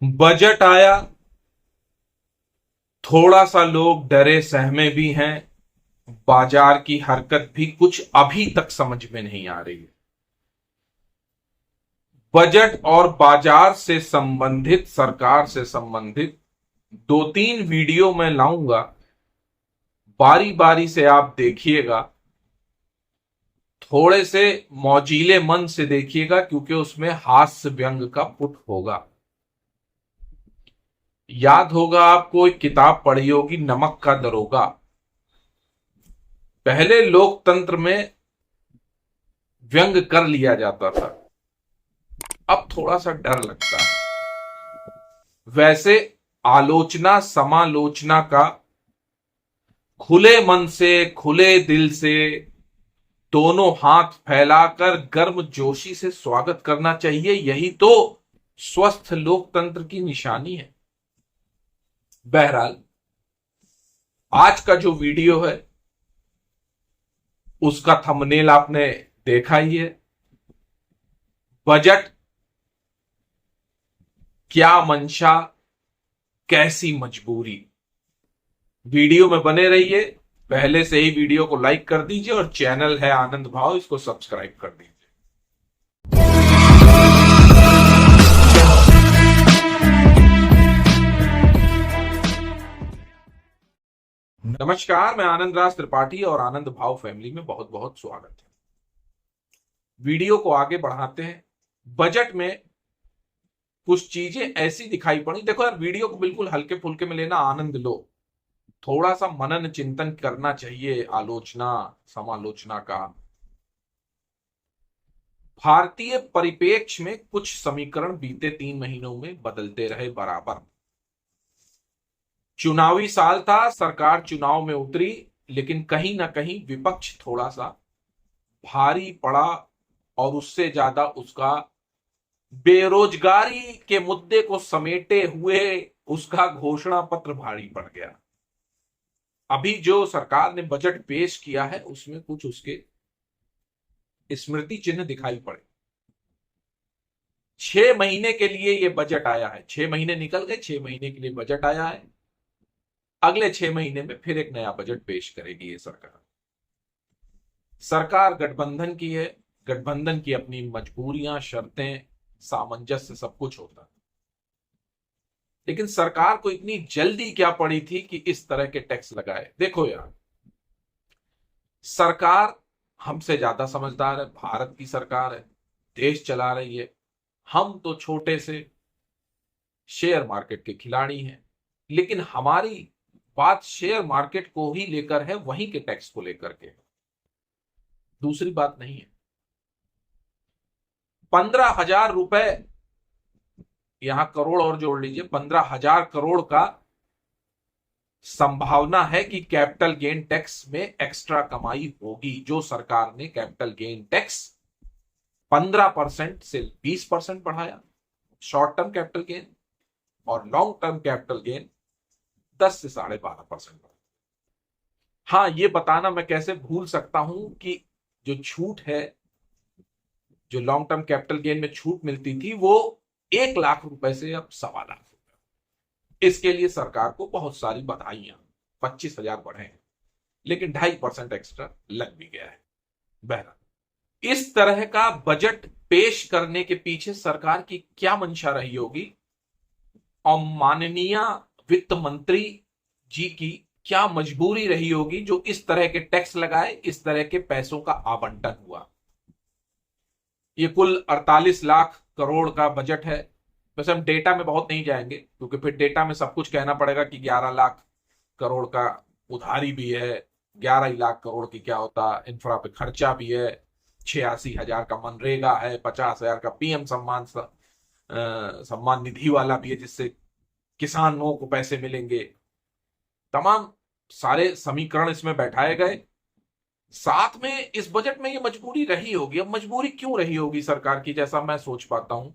Budget आया, थोड़ा सा लोग डरे सहमे भी हैं। बाजार की हरकत भी कुछ अभी तक समझ में नहीं आ रही है। बजट और बाजार से संबंधित, सरकार से संबंधित दो तीन वीडियो मैं लाऊंगा। बारी बारी से आप देखिएगा, थोड़े से मौजीले मन से देखिएगा, क्योंकि उसमें हास्य व्यंग का पुट होगा। याद होगा आपको, एक किताब पढ़ी होगी, नमक का दरोगा। पहले लोकतंत्र में व्यंग कर लिया जाता था, अब थोड़ा सा डर लगता है। वैसे आलोचना समालोचना का खुले मन से, खुले दिल से, दोनों हाथ फैलाकर गर्मजोशी से स्वागत करना चाहिए। यही तो स्वस्थ लोकतंत्र की निशानी है। बहरहाल, आज का जो वीडियो है उसका थंबनेल आपने देखा ही है। बजट, क्या मंशा, कैसी मजबूरी। वीडियो में बने रहिए। पहले से ही वीडियो को लाइक कर दीजिए और चैनल है आनंद भाव, इसको सब्सक्राइब कर दीजिए। नमस्कार, मैं आनंद राज त्रिपाठी और आनंद भाव फैमिली में बहुत बहुत स्वागत है। वीडियो को आगे बढ़ाते हैं। बजट में कुछ चीजें ऐसी दिखाई पड़ी। देखो यार, वीडियो को बिल्कुल हल्के फुल्के में लेना, आनंद लो। थोड़ा सा मनन चिंतन करना चाहिए आलोचना समालोचना का। भारतीय परिप्रेक्ष्य में कुछ समीकरण बीते 3 महीनों में बदलते रहे बराबर। चुनावी साल था, सरकार चुनाव में उतरी, लेकिन कहीं ना कहीं विपक्ष थोड़ा सा भारी पड़ा, और उससे ज्यादा उसका बेरोजगारी के मुद्दे को समेटे हुए उसका घोषणा पत्र भारी पड़ गया। अभी जो सरकार ने बजट पेश किया है उसमें कुछ उसके स्मृति चिन्ह दिखाई पड़े। 6 महीने के लिए यह बजट आया है। 6 महीने निकल गए, 6 महीने के लिए बजट आया है। अगले 6 महीने में फिर एक नया बजट पेश करेगी ये सरकार। सरकार गठबंधन की है, गठबंधन की अपनी मजबूरियां, शर्तें, सामंजस्य सब कुछ होता है। लेकिन सरकार को इतनी जल्दी क्या पड़ी थी कि इस तरह के टैक्स लगाए। देखो यार, सरकार हमसे ज्यादा समझदार है, भारत की सरकार है, देश चला रही है। हम तो छोटे से शेयर मार्केट के खिलाड़ी हैं, लेकिन हमारी बात शेयर मार्केट को ही लेकर है, वहीं के टैक्स को लेकर के। दूसरी बात नहीं है। 15,000 रुपए, यहां करोड़ और जोड़ लीजिए, 15,000 करोड़ का संभावना है कि कैपिटल गेन टैक्स में एक्स्ट्रा कमाई होगी। जो सरकार ने कैपिटल गेन टैक्स 15% से 20% बढ़ाया, शॉर्ट टर्म कैपिटल गेन, और लॉन्ग टर्म कैपिटल गेन 10 से 12.5% बढ़ाया। हाँ, ये बताना मैं कैसे भूल सकता हूं कि जो छूट है, जो लॉन्ग टर्म कैपिटल गेन में छूट मिलती थी, वो 1 लाख रुपए से अब 1.25 लाख। इसके लिए सरकार को बहुत सारी बधाइयां। 25,000 बढ़े हैं, लेकिन 2.5% एक्स्ट्रा लग भी गया है। बहरहाल, इस तरह का बजट पेश करने के पीछे सरकार की क्या मंशा रही होगी, और माननीय वित्त मंत्री जी की क्या मजबूरी रही होगी, जो इस तरह के टैक्स लगाए, इस तरह के पैसों का आवंटन हुआ। ये कुल 48 लाख करोड़ का बजट है। वैसे हम डेटा में बहुत नहीं जाएंगे, क्योंकि फिर डेटा में सब कुछ कहना पड़ेगा कि 11 लाख करोड़ का उधारी भी है, 11 लाख करोड़ की क्या होता इंफ्रा पे खर्चा भी है, 86,000 का मनरेगा है, 50,000 का पीएम सम्मान निधि वाला भी है, जिससे किसानों को पैसे मिलेंगे। तमाम सारे समीकरण इसमें बैठाए गए। साथ में इस बजट में ये मजबूरी रही होगी। अब मजबूरी क्यों रही होगी सरकार की, जैसा मैं सोच पाता हूं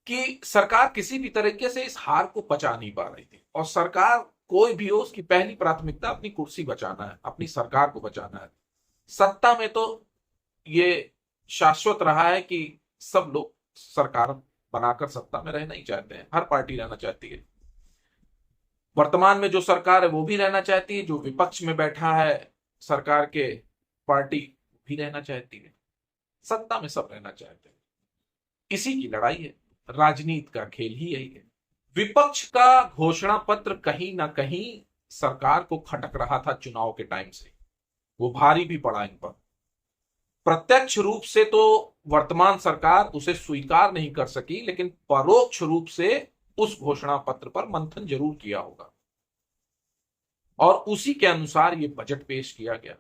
कि सरकार किसी भी तरीके से इस हार को पचा नहीं पा रही थी। और सरकार कोई भी हो, उसकी पहली प्राथमिकता अपनी कुर्सी बचाना है, अपनी सरकार को बचाना है। सत्ता में तो ये शाश्वत रहा है कि सब लोग सरकार बनाकर सत्ता में रहना ही चाहते हैं, हर पार्टी रहना चाहती है। वर्तमान में जो सरकार है वो भी रहना चाहती है, जो विपक्ष में बैठा है सरकार के पार्टी भी रहना चाहती है, सत्ता में सब रहना चाहते हैं। इसी की लड़ाई है, राजनीति का खेल ही यही है। विपक्ष का घोषणा पत्र कहीं ना कहीं सरकार को खटक रहा था चुनाव के टाइम से, वो भारी भी पड़ा इन पर। प्रत्यक्ष रूप से तो वर्तमान सरकार उसे स्वीकार नहीं कर सकी, लेकिन परोक्ष रूप से उस घोषणा पत्र पर मंथन जरूर किया होगा और उसी के अनुसार यह बजट पेश किया गया।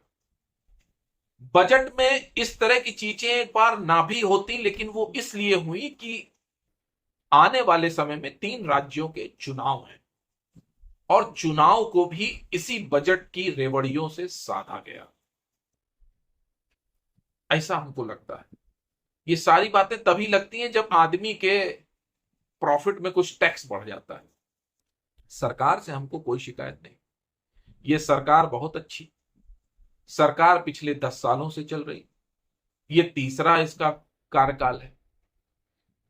बजट में इस तरह की चीजें एक बार ना भी होती, लेकिन वो इसलिए हुई कि आने वाले समय में 3 राज्यों के चुनाव हैं और चुनाव को भी इसी बजट की रेवड़ियों से साधा गया, ऐसा हमको लगता है। ये सारी बातें तभी लगती हैं जब आदमी के प्रॉफिट में कुछ टैक्स बढ़ जाता है। सरकार से हमको कोई शिकायत नहीं, ये सरकार बहुत अच्छी सरकार पिछले 10 सालों से चल रही, ये तीसरा इसका कार्यकाल है।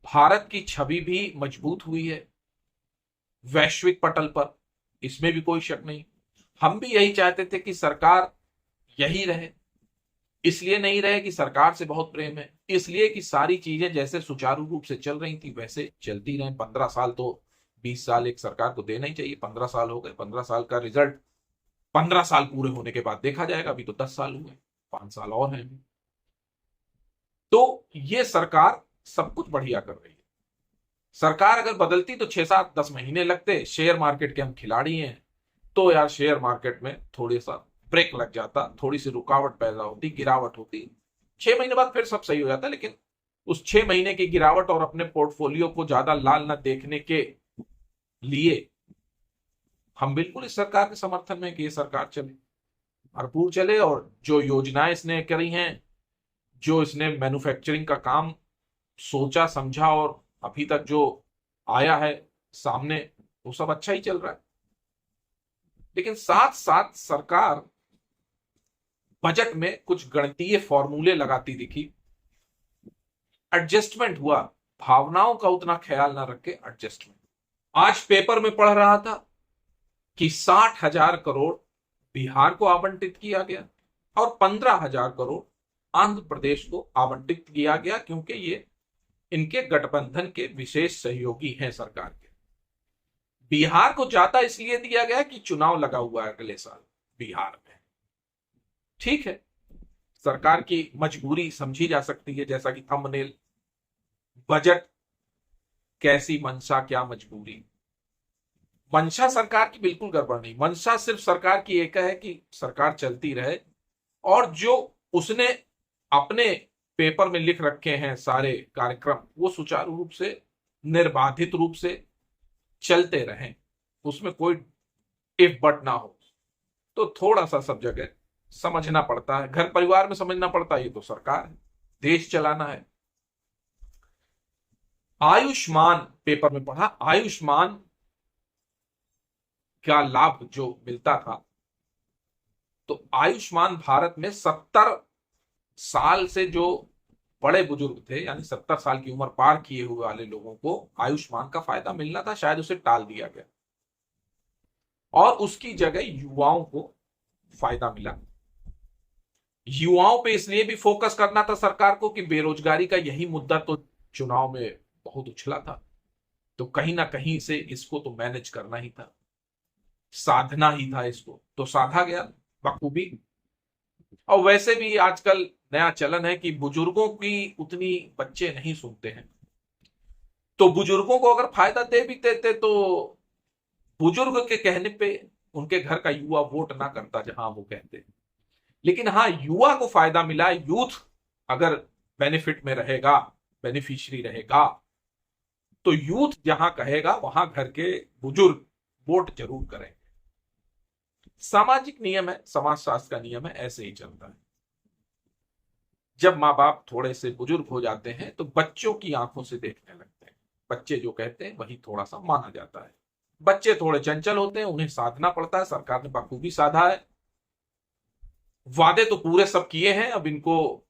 भारत की छवि भी मजबूत हुई है वैश्विक पटल पर, इसमें भी कोई शक नहीं। हम भी यही चाहते थे कि सरकार यही रहे, इसलिए नहीं रहे कि सरकार से बहुत प्रेम है, इसलिए कि सारी चीजें जैसे सुचारू रूप से चल रही थी वैसे चलती रहें। 15 साल तो 20 साल एक सरकार को देना ही चाहिए। 15 साल हो गए, 15 साल का रिजल्ट 15 साल पूरे होने के बाद देखा जाएगा। अभी तो 10 साल हुए, 5 साल और हैं। तो ये सरकार सब कुछ बढ़िया कर रही है। सरकार अगर बदलती तो 6, 7, 10 महीने लगते। शेयर मार्केट के हम खिलाड़ी हैं, तो यार शेयर मार्केट में थोड़ी सा ब्रेक लग जाता, थोड़ी सी रुकावट पैदा होती, गिरावट होती, 6 महीने बाद फिर सब सही हो जाता। लेकिन उस 6 महीने की गिरावट और अपने पोर्टफोलियो को ज्यादा लाल न देखने के लिए हम बिल्कुल इस सरकार के समर्थन में कि ये सरकार चले, भरपूर चले। और जो योजनाएं इसने करी हैं, जो इसने मैन्युफैक्चरिंग का काम सोचा समझा और अभी तक जो आया है सामने, वो सब अच्छा ही चल रहा है। लेकिन साथ साथ सरकार बजट में कुछ गणितीय फॉर्मूले लगाती दिखी, एडजस्टमेंट हुआ, भावनाओं का उतना ख्याल ना रख के एडजस्टमेंट। आज पेपर में पढ़ रहा था कि 60,000 करोड़ बिहार को आवंटित किया गया और 15,000 करोड़ आंध्र प्रदेश को आवंटित किया गया, क्योंकि ये इनके गठबंधन के विशेष सहयोगी हैं सरकार के। बिहार को ज्यादा इसलिए दिया गया कि चुनाव लगा हुआ है अगले साल बिहार में। ठीक है, सरकार की मजबूरी समझी जा सकती है, जैसा कि थंबनेल, बजट कैसी मंशा क्या मजबूरी। मंशा सरकार की बिल्कुल गड़बड़ नहीं, मंशा सिर्फ सरकार की एक है कि सरकार चलती रहे और जो उसने अपने पेपर में लिख रखे हैं सारे कार्यक्रम, वो सुचारू रूप से, निर्बाधित रूप से चलते रहें, उसमें कोई इफ बट ना हो। तो थोड़ा सा सब जगह समझना पड़ता है, घर परिवार में समझना पड़ता है, ये तो सरकार है, देश चलाना है। आयुष्मान पेपर में पढ़ा, आयुष्मान का लाभ जो मिलता था, तो आयुष्मान भारत में 70 साल से जो बड़े बुजुर्ग थे, यानी 70 साल की उम्र पार किए हुए वाले लोगों को आयुष्मान का फायदा मिलना था, शायद उसे टाल दिया गया और उसकी जगह युवाओं को फायदा मिला। युवाओं पे इसलिए भी फोकस करना था सरकार को कि बेरोजगारी का यही मुद्दा तो चुनाव में बहुत उछला था, तो कहीं ना कहीं से इसको तो मैनेज करना ही था, साधना ही था इसको, तो साधा गया बखूबी। और वैसे भी आजकल नया चलन है कि बुजुर्गों की उतनी बच्चे नहीं सुनते हैं, तो बुजुर्गों को अगर फायदा दे भी देते तो बुजुर्ग के कहने पे उनके घर का युवा वोट ना करता जहां वो कहते। लेकिन हाँ, युवा को फायदा मिला, यूथ अगर बेनिफिट में रहेगा, बेनिफिशियरी रहेगा, तो यूथ जहां कहेगा वहां घर के बुजुर्ग वोट जरूर करेंगे। सामाजिक नियम है, समाजशास्त्र का नियम है, ऐसे ही चलता है। जब माँ बाप थोड़े से बुजुर्ग हो जाते हैं तो बच्चों की आंखों से देखने लगते हैं, बच्चे जो कहते हैं वही थोड़ा सा माना जाता है। बच्चे थोड़े चंचल होते हैं, उन्हें साधना पड़ता है, सरकार ने बखूबी साधा है। वादे तो पूरे सब किए हैं, अब इनको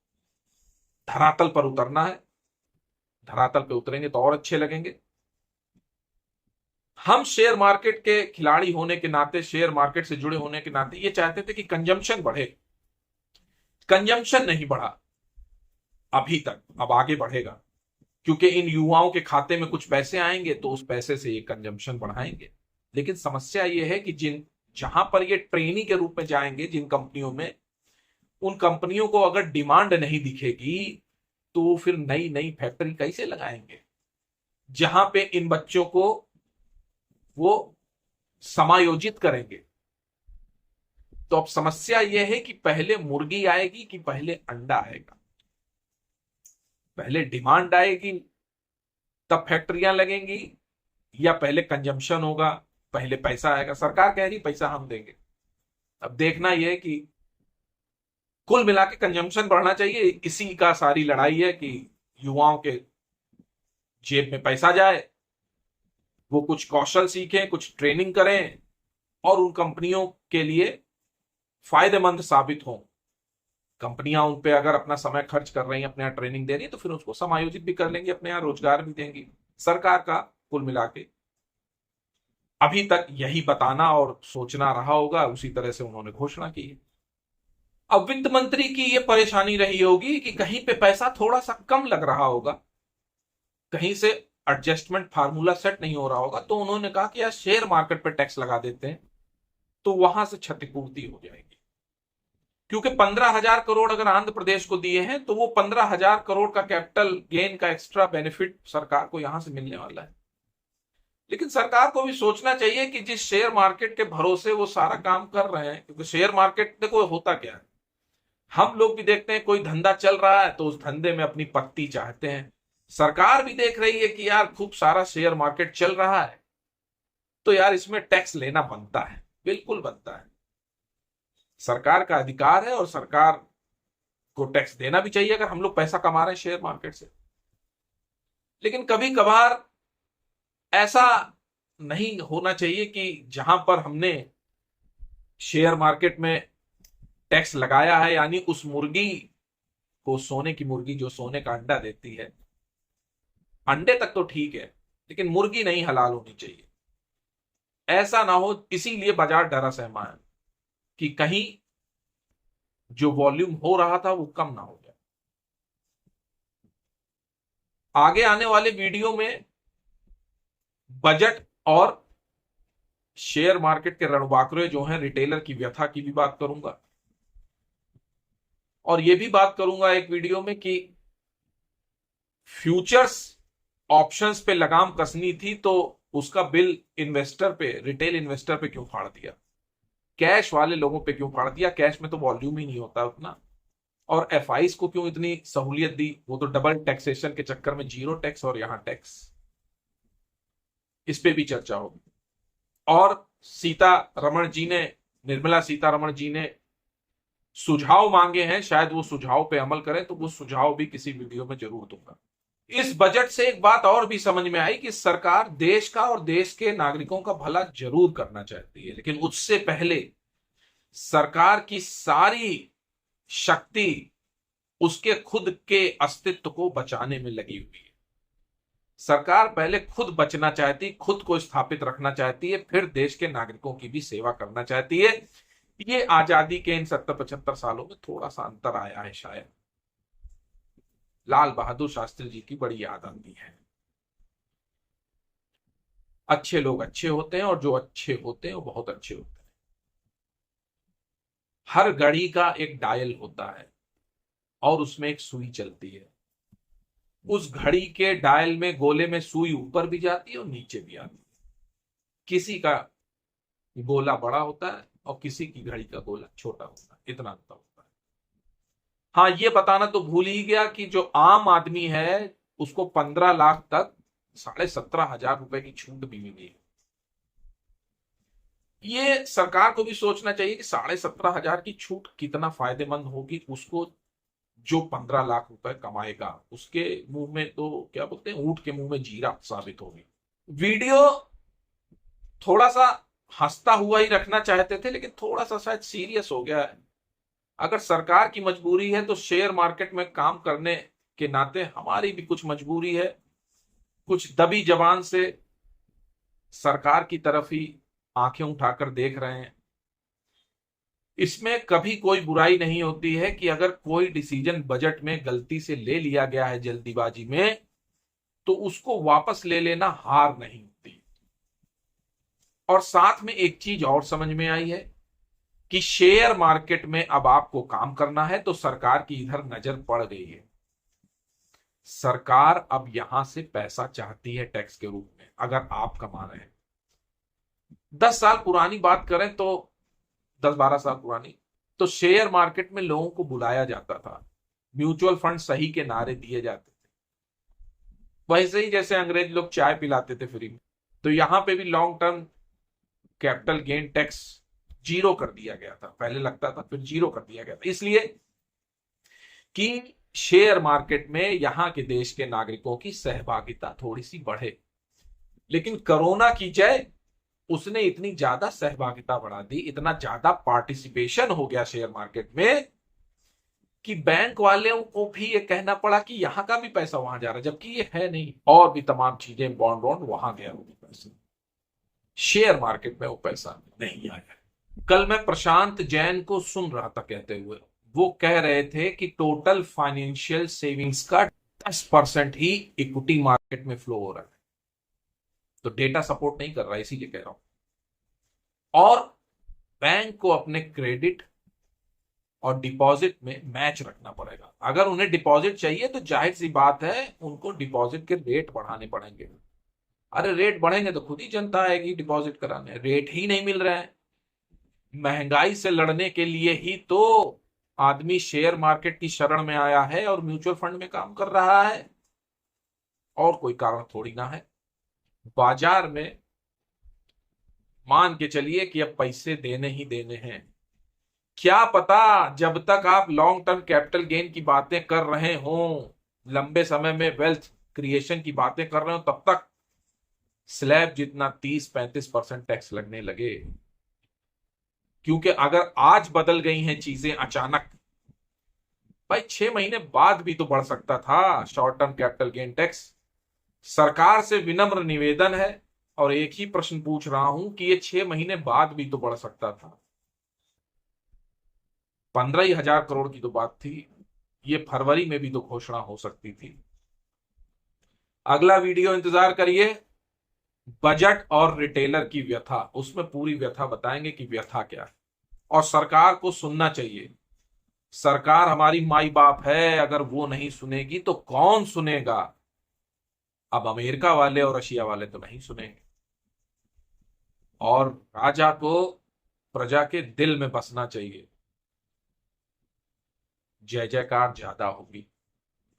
धरातल पर उतरना है। धरातल पे उतरेंगे तो और अच्छे लगेंगे। हम शेयर मार्केट के खिलाड़ी होने के नाते, शेयर मार्केट से जुड़े होने के नाते ये चाहते थे कि कंजम्पशन बढ़े। कंजम्पशन नहीं बढ़ा अभी तक, अब आगे बढ़ेगा, क्योंकि इन युवाओं के खाते में कुछ पैसे आएंगे तो उस पैसे से ये कंजम्पशन बढ़ाएंगे। लेकिन समस्या ये है कि जहां पर ये ट्रेनी के रूप में जाएंगे जिन कंपनियों में, उन कंपनियों को अगर डिमांड नहीं दिखेगी तो फिर नई नई फैक्ट्री कैसे लगाएंगे जहां पे इन बच्चों को वो समायोजित करेंगे। तो अब समस्या यह है कि पहले मुर्गी आएगी कि पहले अंडा आएगा। पहले डिमांड आएगी तब फैक्ट्रियां लगेंगी, या पहले कंजम्पशन होगा पहले पैसा आएगा। सरकार कह रही पैसा हम देंगे। अब देखना यह है कि कुल मिला के कंजम्पशन बढ़ना चाहिए। इसी का सारी लड़ाई है कि युवाओं के जेब में पैसा जाए, वो कुछ कौशल सीखें, कुछ ट्रेनिंग करें और उन कंपनियों के लिए फायदेमंद साबित हों। कंपनियां उन पे अगर अपना समय खर्च कर रही हैं, अपने यहाँ ट्रेनिंग दे रही है, तो फिर उसको समायोजित भी कर लेंगे, अपने यहाँ रोजगार भी देंगी। सरकार का कुल मिला के अभी तक यही बताना और सोचना रहा होगा, उसी तरह से उन्होंने घोषणा की है। अब वित्त मंत्री की यह परेशानी रही होगी कि कहीं पे पैसा थोड़ा सा कम लग रहा होगा, कहीं से एडजस्टमेंट फार्मूला सेट नहीं हो रहा होगा, तो उन्होंने कहा कि यार शेयर मार्केट पर टैक्स लगा देते हैं तो वहां से क्षतिपूर्ति हो जाएगी। क्योंकि 15,000 करोड़ अगर आंध्र प्रदेश को दिए हैं तो वो 15,000 करोड़ का कैपिटल गेन का एक्स्ट्रा बेनिफिट सरकार को यहां से मिलने वाला है। लेकिन सरकार को भी सोचना चाहिए कि जिस शेयर मार्केट के भरोसे वो सारा काम कर रहे हैं, क्योंकि शेयर मार्केट देखो होता क्या है, हम लोग भी देखते हैं कोई धंधा चल रहा है तो उस धंधे में अपनी पत्ती चाहते हैं। सरकार भी देख रही है कि यार खूब सारा शेयर मार्केट चल रहा है तो यार इसमें टैक्स लेना बनता है, बिल्कुल बनता है। सरकार का अधिकार है और सरकार को टैक्स देना भी चाहिए अगर हम लोग पैसा कमा रहे हैं शेयर मार्केट से। लेकिन कभी कभार ऐसा नहीं होना चाहिए कि जहां पर हमने शेयर मार्केट में टैक्स लगाया है, यानी उस मुर्गी को, सोने की मुर्गी जो सोने का अंडा देती है, अंडे तक तो ठीक है लेकिन मुर्गी नहीं हलाल होनी चाहिए। ऐसा ना हो, इसीलिए बाजार डरा सहमा है कि कहीं जो वॉल्यूम हो रहा था वो कम ना हो जाए। आगे आने वाले वीडियो में बजट और शेयर मार्केट के रणबांकुरे जो हैं रिटेलर की व्यथा की भी बात करूंगा, और यह भी बात करूंगा एक वीडियो में कि फ्यूचर्स ऑप्शंस पे लगाम कसनी थी तो उसका बिल इन्वेस्टर पे, रिटेल इन्वेस्टर पे क्यों फाड़ दिया, कैश वाले लोगों पे क्यों फाड़ दिया। कैश में तो वॉल्यूम ही नहीं होता उतना। और एफआईज को क्यों इतनी सहूलियत दी, वो तो डबल टैक्सेशन के चक्कर में जीरो टैक्स और यहां टैक्स, इस पे भी चर्चा होगी। और निर्मला सीतारमण जी ने सुझाव मांगे हैं, शायद वो सुझाव पे अमल करें, तो वो सुझाव भी किसी वीडियो में जरूर दूंगा। इस बजट से एक बात और भी समझ में आई कि सरकार देश का और देश के नागरिकों का भला जरूर करना चाहती है, लेकिन उससे पहले सरकार की सारी शक्ति उसके खुद के अस्तित्व को बचाने में लगी हुई है। सरकार पहले खुद बचना चाहती, खुद को स्थापित रखना चाहती है, फिर देश के नागरिकों की भी सेवा करना चाहती है। ये आजादी के इन 70-75 सालों में थोड़ा सा अंतर आया है। शायद लाल बहादुर शास्त्री जी की बड़ी याद आती है। अच्छे लोग अच्छे होते हैं और जो अच्छे होते हैं वो बहुत अच्छे होते हैं। हर घड़ी का एक डायल होता है और उसमें एक सुई चलती है। उस घड़ी के डायल में, गोले में सुई ऊपर भी जाती है और नीचे भी आती है। किसी का गोला बड़ा होता है और किसी की घड़ी का गोला छोटा होता है, इतना अंतर होता है। हाँ, ये बताना तो भूल ही गया कि जो आम आदमी है उसको 15 लाख तक 17,500 रुपए की छूट भी मिली है। ये सरकार को भी सोचना चाहिए कि 17,500 की छूट कितना फायदेमंद होगी उसको, जो 15 लाख रुपए कमाएगा। उसके मुंह में तो क्या बोलते हैं, ऊंट के मुंह में जीरा साबित होगी। वीडियो थोड़ा सा हंसता हुआ ही रखना चाहते थे लेकिन थोड़ा सा शायद सीरियस हो गया है। अगर सरकार की मजबूरी है तो शेयर मार्केट में काम करने के नाते हमारी भी कुछ मजबूरी है, कुछ दबी जबान से सरकार की तरफ ही आंखें उठाकर देख रहे हैं। इसमें कभी कोई बुराई नहीं होती है कि अगर कोई डिसीजन बजट में गलती से ले लिया गया है जल्दीबाजी में, तो उसको वापस ले लेना हार नहीं होती। और साथ में एक चीज और समझ में आई है कि शेयर मार्केट में अब आपको काम करना है, तो सरकार की इधर नजर पड़ गई है। सरकार अब यहां से पैसा चाहती है टैक्स के रूप में, अगर आप कमा रहे हैं। 10 साल पुरानी बात करें तो 10-12 साल पुरानी, तो शेयर मार्केट में लोगों को बुलाया जाता था, म्यूचुअल फंड सही के नारे दिए जाते थे, वैसे ही जैसे अंग्रेज लोग चाय पिलाते थे फ्री में। तो यहां पे भी long term capital gain tax zero कर दिया गया था। पहले लगता था, फिर जीरो कर दिया गया था, इसलिए कि शेयर मार्केट में यहां के देश के नागरिकों की सहभागिता थोड़ी सी बढ़े। लेकिन कोरोना की जय, उसने इतनी ज्यादा सहभागिता बढ़ा दी, इतना ज्यादा पार्टिसिपेशन हो गया शेयर मार्केट में, कि बैंक वालों को भी ये कहना पड़ा कि यहां का भी पैसा वहां जा रहा है, जबकि ये है नहीं। और भी तमाम चीजें, बॉन्ड वहां गया वो पैसा, शेयर मार्केट में वो पैसा नहीं आया। कल मैं प्रशांत जैन को सुन रहा था कहते हुए, वो कह रहे थे कि टोटल फाइनेंशियल सेविंग्स का 10% ही इक्विटी मार्केट में फ्लो हो रहा है। तो डेटा सपोर्ट नहीं कर रहा, इसीलिए कह रहा हूं। और बैंक को अपने क्रेडिट और डिपॉजिट में मैच रखना पड़ेगा। अगर उन्हें डिपॉजिट चाहिए तो जाहिर सी बात है उनको डिपॉजिट के रेट बढ़ाने पड़ेंगे। अरे रेट बढ़ेंगे तो खुद ही जनता आएगी डिपॉजिट कराने, रेट ही नहीं मिल रहे हैं। महंगाई से लड़ने के लिए ही तो आदमी शेयर मार्केट की शरण में आया है और म्यूचुअल फंड में काम कर रहा है, और कोई कारण थोड़ी ना है। बाजार में मान के चलिए कि अब पैसे देने ही देने हैं। क्या पता जब तक आप लॉन्ग टर्म कैपिटल गेन की बातें कर रहे हो, लंबे समय में वेल्थ क्रिएशन की बातें कर रहे हो, तब तक स्लैब जितना 30-35% टैक्स लगने लगे। क्योंकि अगर आज बदल गई हैं चीजें अचानक, भाई 6 महीने बाद भी तो बढ़ सकता था short term capital gain tax. सरकार से विनम्र निवेदन है और एक ही प्रश्न पूछ रहा हूं कि ये 6 महीने बाद भी तो बढ़ सकता था। 15,000 करोड़ की तो बात थी, ये फरवरी में भी तो घोषणा हो सकती थी। अगला वीडियो इंतजार करिए, बजट और रिटेलर की व्यथा, उसमें पूरी व्यथा बताएंगे कि व्यथा क्या है। और सरकार को सुनना चाहिए, सरकार हमारी माई बाप है, अगर वो नहीं सुनेगी तो कौन सुनेगा। अब अमेरिका वाले और रशिया वाले तो नहीं सुनेंगे, और राजा को प्रजा के दिल में बसना चाहिए, जय जयकार ज्यादा होगी।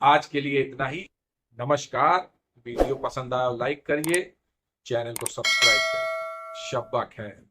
आज के लिए इतना ही, नमस्कार। वीडियो पसंद आया लाइक करिए, चैनल को सब्सक्राइब करिए। शब्बा खैर।